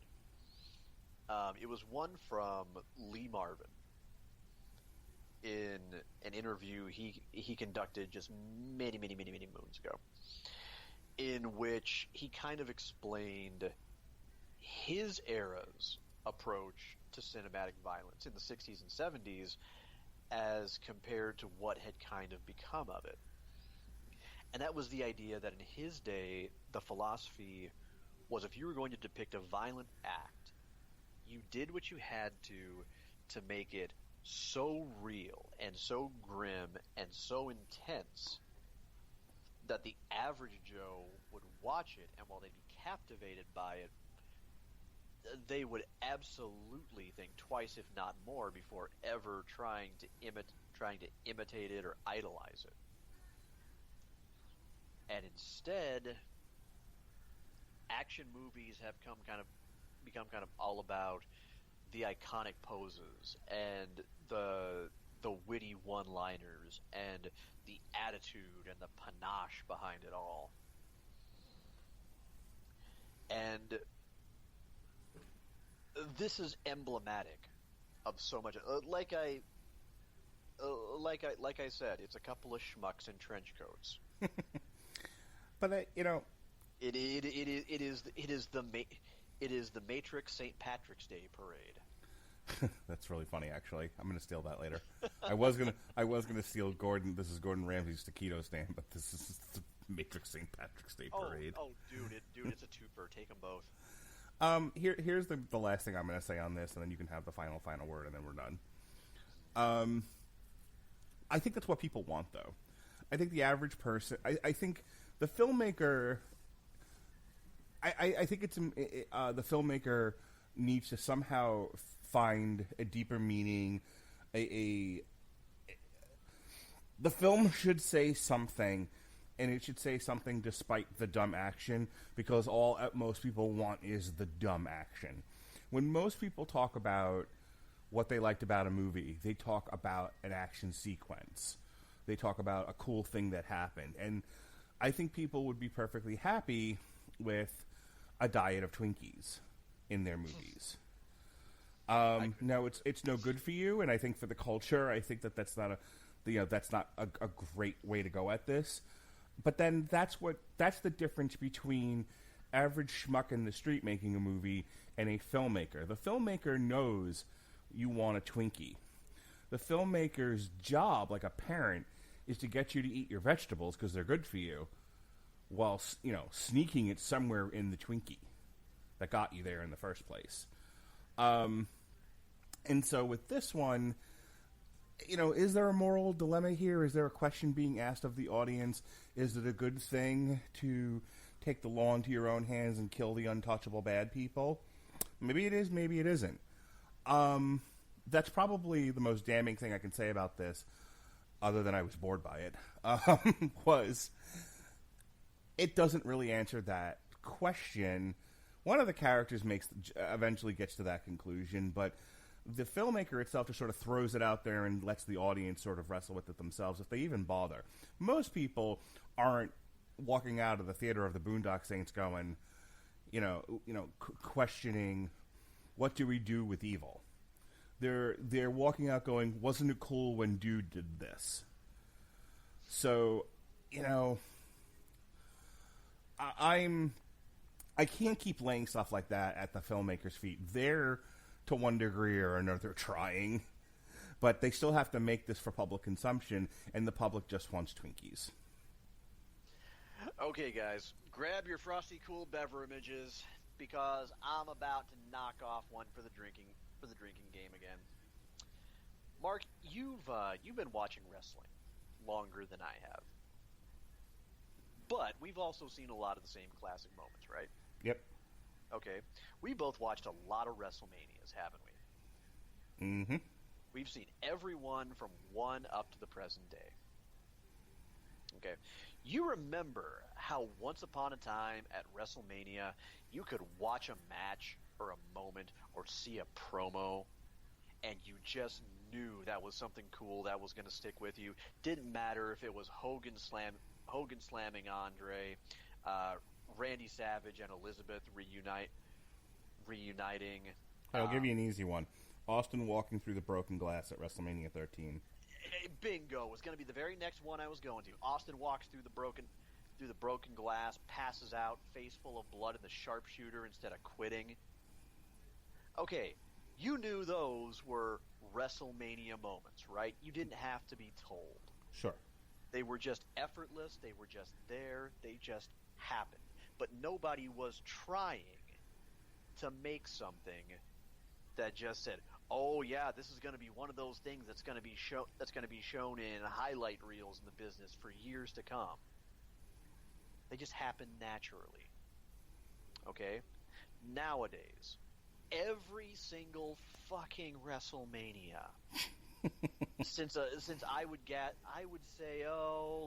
It was one from Lee Marvin in an interview he conducted just many moons ago, in which he kind of explained his era's approach to cinematic violence in the 60s and 70s as compared to what had kind of become of it. And that was the idea that in his day, the philosophy was, if you were going to depict a violent act, you did what you had to make it so real and so grim and so intense that the average Joe would watch it, and while they'd be captivated by it, they would absolutely think twice, if not more, before ever trying to imitate it or idolize it. And instead, action movies have become kind of all about the iconic poses and the witty one-liners and the attitude and the panache behind it all. And this is emblematic of so much. Like I said, it's a couple of schmucks in trench coats. But it is the Matrix St. Patrick's Day parade. that's really funny. Actually, I'm going to steal that later. I was gonna steal Gordon. This is Gordon Ramsay's taquito stand, but this is the Matrix St. Patrick's Day parade. Oh, dude, it's a twofer. Take them both. Here's the last thing I'm going to say on this, and then you can have the final word, and then we're done. I think that's what people want, though. I think the average person. I think the filmmaker. I think it's the filmmaker needs to somehow find a deeper meaning. The film should say something, and it should say something despite the dumb action, because all most people want is the dumb action. When most people talk about what they liked about a movie, they talk about an action sequence. They talk about a cool thing that happened. And I think people would be perfectly happy with a diet of Twinkies in their movies. No, it's no good for you, and I think for the culture, I think that's not a great way to go at this. But then that's the difference between average schmuck in the street making a movie and a filmmaker. The filmmaker knows you want a Twinkie. The filmmaker's job, like a parent, is to get you to eat your vegetables because they're good for you, while sneaking it somewhere in the Twinkie that got you there in the first place. And so with this one, is there a moral dilemma here? Is there a question being asked of the audience? Is it a good thing to take the law into your own hands and kill the untouchable bad people? Maybe it is, maybe it isn't. That's probably the most damning thing I can say about this, other than I was bored by it, was it doesn't really answer that question. One of the characters eventually gets to that conclusion, but the filmmaker itself just sort of throws it out there and lets the audience sort of wrestle with it themselves, if they even bother. Most people aren't walking out of the theater of the Boondock Saints going, questioning what do we do with evil? They're walking out going, wasn't it cool when dude did this? So, you know, I can't keep laying stuff like that at the filmmaker's feet. They're, to one degree or another, trying, but they still have to make this for public consumption, and the public just wants Twinkies. Okay, guys, grab your frosty cool beverages because I'm about to knock off one for the drinking game again. Mark, you've been watching wrestling longer than I have, but we've also seen a lot of the same classic moments, right? Yep. Okay, we both watched a lot of WrestleManias, haven't we? Mm-hmm. We've seen every one from one up to the present day. Okay, you remember how once upon a time at WrestleMania you could watch a match or a moment or see a promo and you just knew that was something cool that was going to stick with you. Didn't matter if it was Hogan slamming Andre, Randy Savage and Elizabeth reuniting. I'll give you an easy one. Austin walking through the broken glass at WrestleMania 13. Bingo was going to be the very next one I was going to. Austin walks through the broken glass, passes out, face full of blood in the sharpshooter instead of quitting. Okay, you knew those were WrestleMania moments, right? You didn't have to be told. Sure. They were just effortless. They were just there. They just happened. But nobody was trying to make something that just said, "Oh yeah, this is going to be one of those things that's going to be shown in highlight reels in the business for years to come." They just happen naturally. Okay? Nowadays, every single fucking WrestleMania since I would say,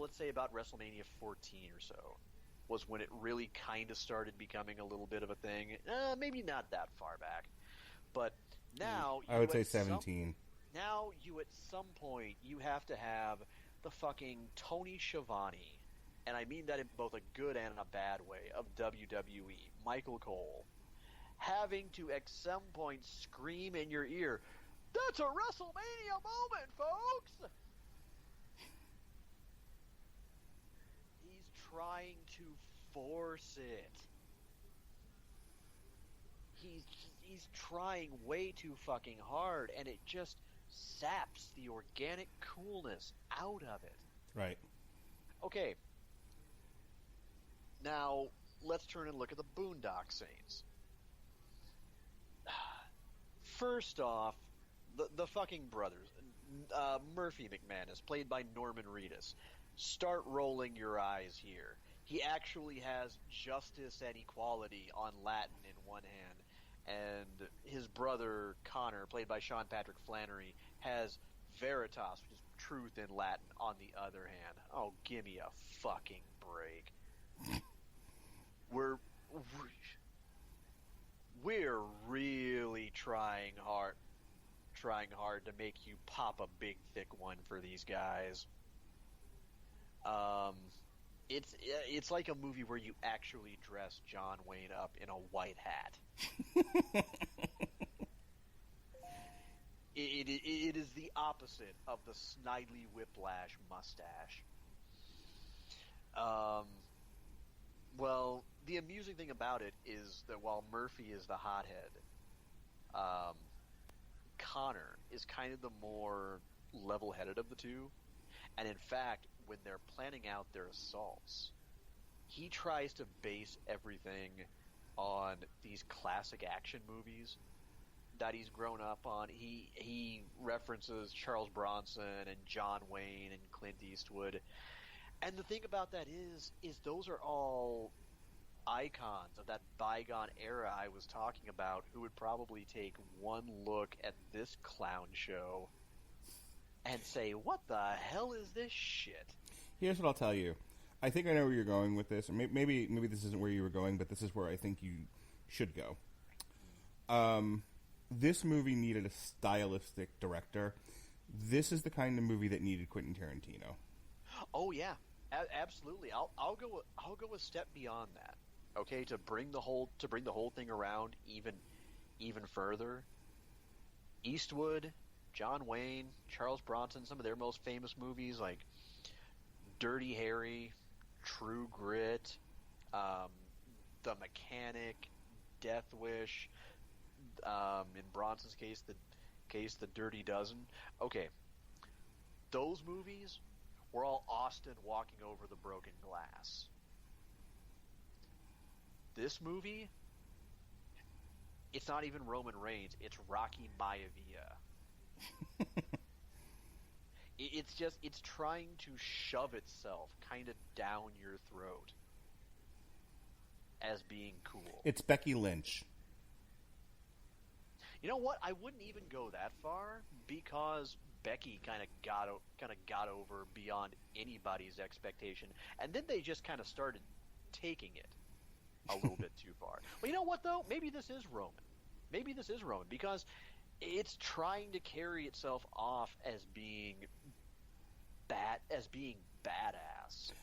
let's say about WrestleMania 14 or so was when it really kind of started becoming a little bit of a thing. Maybe not that far back. But now I would say 17. Now you at some point you have to have the fucking Tony Schiavone, and I mean that in both a good and a bad way, of WWE, Michael Cole, having to at some point scream in your ear, "That's a WrestleMania moment, folks!" He's trying to force it. He's trying way too fucking hard, and it just saps the organic coolness out of it. Right. Okay. Now, let's turn and look at the Boondock Saints. First off, the fucking brothers. Murphy McManus, played by Norman Reedus. Start rolling your eyes here. He actually has justice and equality on Latin in one hand, and his brother Connor, played by Sean Patrick Flannery, has Veritas, which is truth in Latin, on the other hand. Oh, give me a fucking break. We're really trying hard to make you pop a big thick one for these guys. It's like a movie where you actually dress John Wayne up in a white hat. It is the opposite of the Snidely Whiplash mustache. Well, the amusing thing about it is that while Murphy is the hothead, Connor is kind of the more level-headed of the two. And in fact, when they're planning out their assaults, he tries to base everything on these classic action movies that he's grown up on. He references Charles Bronson and John Wayne and Clint Eastwood. And the thing about that is those are all icons of that bygone era I was talking about, who would probably take one look at this clown show and say, "What the hell is this shit?" Here's what I'll tell you. I think I know where you're going with this. Or maybe this isn't where you were going, but this is where I think you should go. This movie needed a stylistic director. This is the kind of movie that needed Quentin Tarantino. Oh yeah, absolutely. I'll go a step beyond that. Okay, to bring the whole thing around even further, Eastwood, John Wayne, Charles Bronson, some of their most famous movies like Dirty Harry, True Grit, The Mechanic, Death Wish, in Bronson's case, the Dirty Dozen. Okay, those movies were all Austin walking over the broken glass. This movie, it's not even Roman Reigns, it's Rocky Maivia. It's trying to shove itself kind of down your throat as being cool. It's Becky Lynch. You know what? I wouldn't even go that far because Becky kind of got over beyond anybody's expectation, and then they just kind of started taking it a little bit too far. Well, you know what though? Maybe this is Roman. Because it's trying to carry itself off as being badass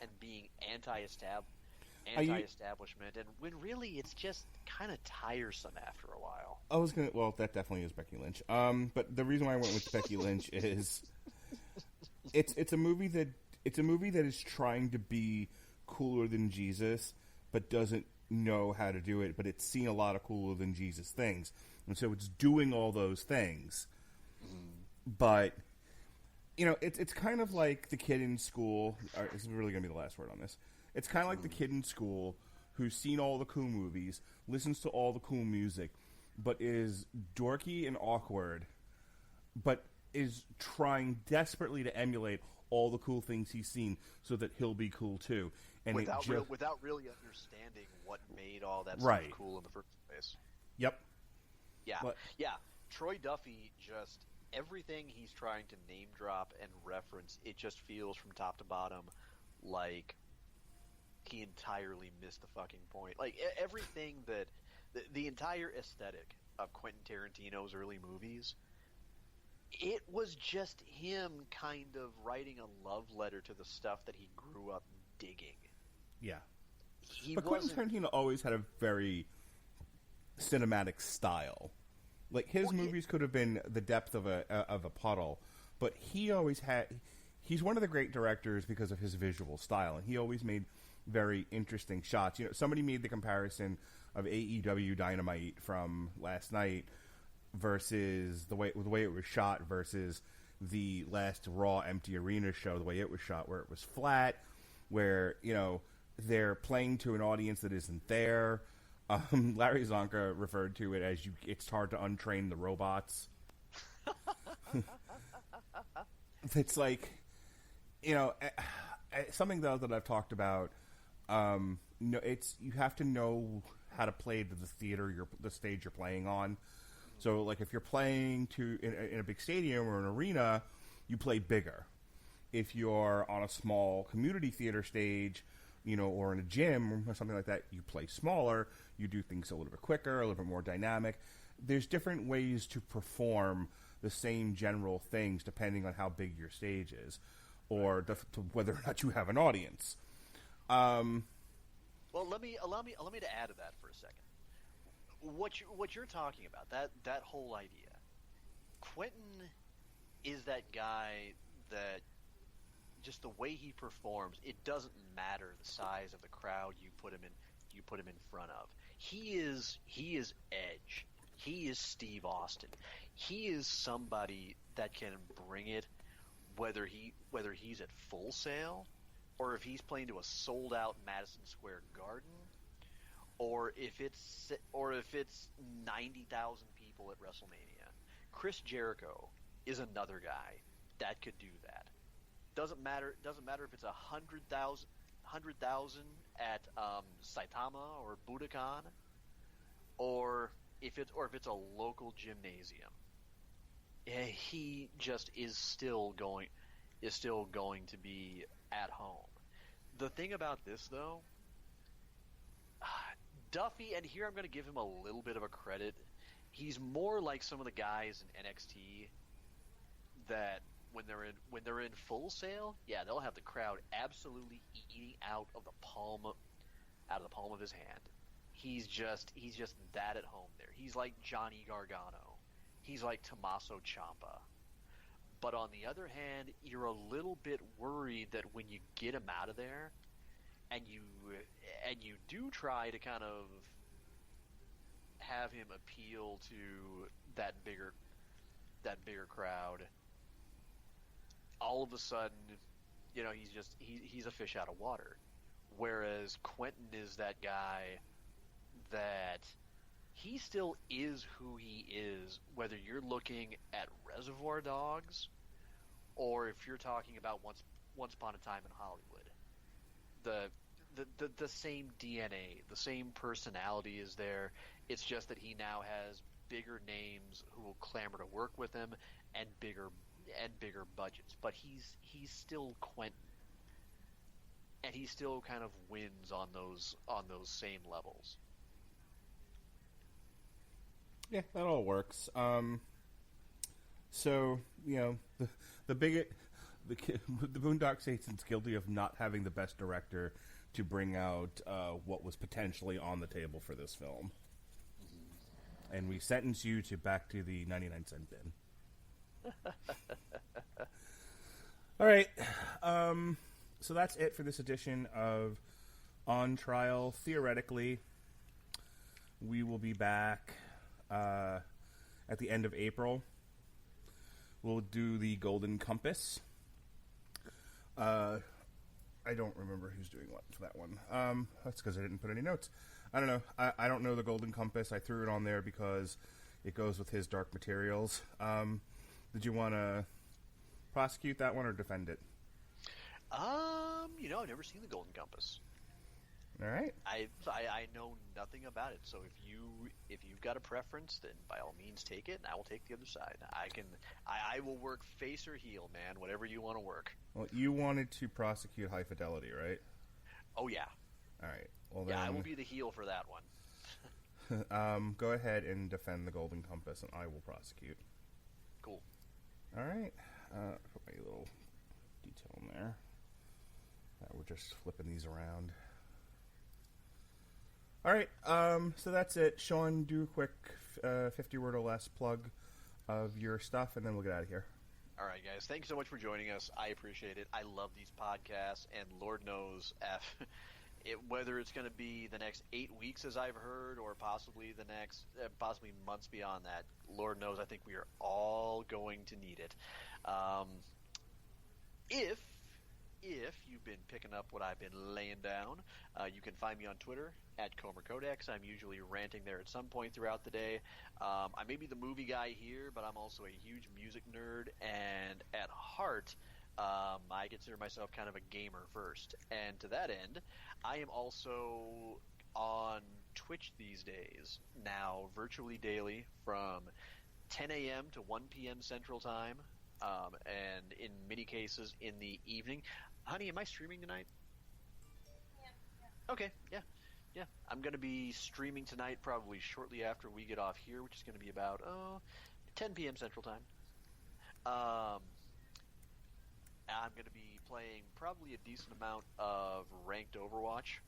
and being anti-establishment, and when really it's just kind of tiresome after a while. Well, that definitely is Becky Lynch. But the reason why I went with Becky Lynch is it's a movie that is trying to be cooler than Jesus, but doesn't know how to do it. But it's seen a lot of cooler than Jesus things, and so it's doing all those things. But it's kind of like the kid in school. This is really going to be the last word on this. It's kind of like the kid in school who's seen all the cool movies, listens to all the cool music, but is dorky and awkward, but is trying desperately to emulate all the cool things he's seen so that he'll be cool too. And without really understanding what made all that right. stuff cool in the first place. Yep. Yeah. Yeah. Troy Duffy, just everything he's trying to name drop and reference, it just feels from top to bottom like he entirely missed the fucking point. Like everything that the entire aesthetic of Quentin Tarantino's early movies, it was just him kind of writing a love letter to the stuff that he grew up digging. Yeah. But Quentin Tarantino always had a very cinematic style. Like his movies could have been the depth of a puddle, but he always had. He's one of the great directors because of his visual style, and he always made very interesting shots. Somebody made the comparison of AEW Dynamite from last night versus the way it was shot versus the last Raw Empty Arena show, the way it was shot, where it was flat, where they're playing to an audience that isn't there. Larry Zonka referred to it as it's hard to untrain the robots. It's like, something though that I've talked about. You have to know how to play to the theater, the stage you're playing on. So, like, if you're playing in a big stadium or an arena, you play bigger. If you're on a small community theater stage, or in a gym or something like that, you play smaller, you do things a little bit quicker, a little bit more dynamic. There's different ways to perform the same general things depending on how big your stage is, or to whether or not you have an audience. Well, allow me to add to that for a second. What you're talking about, that whole idea, Quentin is that guy that just the way he performs, it doesn't matter the size of the crowd you put him in front of. He is Edge. He is Steve Austin. He is somebody that can bring it, whether he's at Full Sail, or if he's playing to a sold out Madison Square Garden, or if it's 90,000 people at WrestleMania. Chris Jericho is another guy that could do that. Doesn't matter if it's 100,000 at Saitama or Budokan, or if it's a local gymnasium. He just is still going to be at home. The thing about this, though, Duffy, and here I'm going to give him a little bit of a credit, he's more like some of the guys in NXT that when they're in Full Sail, yeah, they'll have the crowd absolutely eating out of the palm of his hand. he's just that at home there. He's like Johnny Gargano. He's like Tommaso Ciampa. But on the other hand, you're a little bit worried that when you get him out of there, and you do try to kind of have him appeal to that bigger crowd, all of a sudden, he's a fish out of water. Whereas Quentin is that guy that he still is who he is, whether you're looking at Reservoir Dogs or if you're talking about Once Upon a Time in Hollywood. The same DNA, the same personality is there. It's just that he now has bigger names who will clamor to work with him and bigger budgets. But he's still Quentin, and he still kind of wins on those same levels. Yeah, that all works. So the Boondock Saints is guilty of not having the best director to bring out what was potentially on the table for this film, and we sentence you back to the 99-cent bin. All right, so that's it for this edition of On Trial. Theoretically, we will be back at the end of April. We'll do the Golden Compass. I don't remember who's doing what for that one. That's because I didn't put any notes. I don't know. I don't know the Golden Compass. I threw it on there because it goes with his Dark Materials. Did you want to prosecute that one or defend it? I've never seen the Golden Compass. All right. I know nothing about it. So if you've got a preference, then by all means take it, and I will take the other side. I will work face or heel, man. Whatever you want to work. Well, you wanted to prosecute High Fidelity, right? Oh yeah. All right. Well, then, yeah, I will be the heel for that one. Go ahead and defend the Golden Compass, and I will prosecute. Cool. All right. Put my little detail in there. We're just flipping these around. All right. So that's it. Sean, do a quick 50-word or less plug of your stuff, and then we'll get out of here. All right, guys. Thank you so much for joining us. I appreciate it. I love these podcasts, and Lord knows whether it's going to be the next 8 weeks, as I've heard, or possibly the next, possibly months beyond that. Lord knows, I think we are all going to need it. If you've been picking up what I've been laying down, you can find me on Twitter at Comer Codex. I'm usually ranting there at some point throughout the day. I may be the movie guy here, but I'm also a huge music nerd, and at heart, I consider myself kind of a gamer first. And to that end, I am also on Twitch these days, now virtually daily from 10 a.m. to 1 p.m. Central Time. And in many cases in the evening. Honey, am I streaming tonight? Yeah. Okay, yeah. I'm going to be streaming tonight probably shortly after we get off here, which is going to be about 10 p.m. Central Time. I'm going to be playing probably a decent amount of ranked Overwatch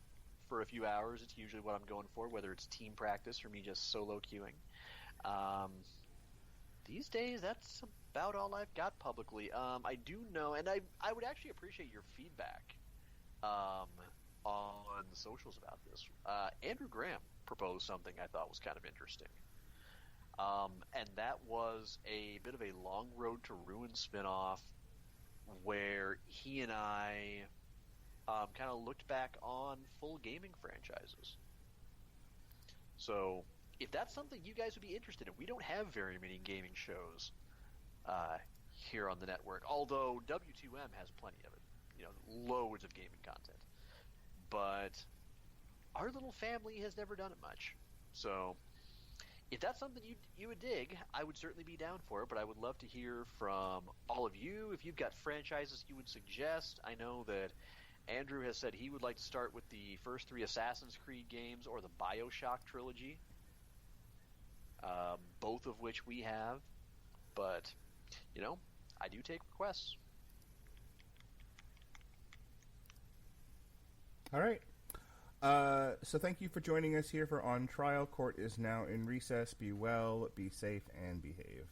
for a few hours. It's usually what I'm going for, whether it's team practice or me just solo queuing. These days, that's about all I've got publicly. I do know, and I would actually appreciate your feedback on the socials about this. Andrew Graham proposed something I thought was kind of interesting. And that was a bit of a Long Road to Ruin spinoff where he and I kind of looked back on full gaming franchises. So if that's something you guys would be interested in, we don't have very many gaming shows here on the network, although W2M has plenty of it, loads of gaming content. But our little family has never done it much. So if that's something you would dig, I would certainly be down for it, but I would love to hear from all of you. If you've got franchises you would suggest, I know that Andrew has said he would like to start with the first 3 Assassin's Creed games or the BioShock trilogy, both of which we have. But, I do take requests. All right. So thank you for joining us here for On Trial. Court is now in recess. Be well, be safe, and behave.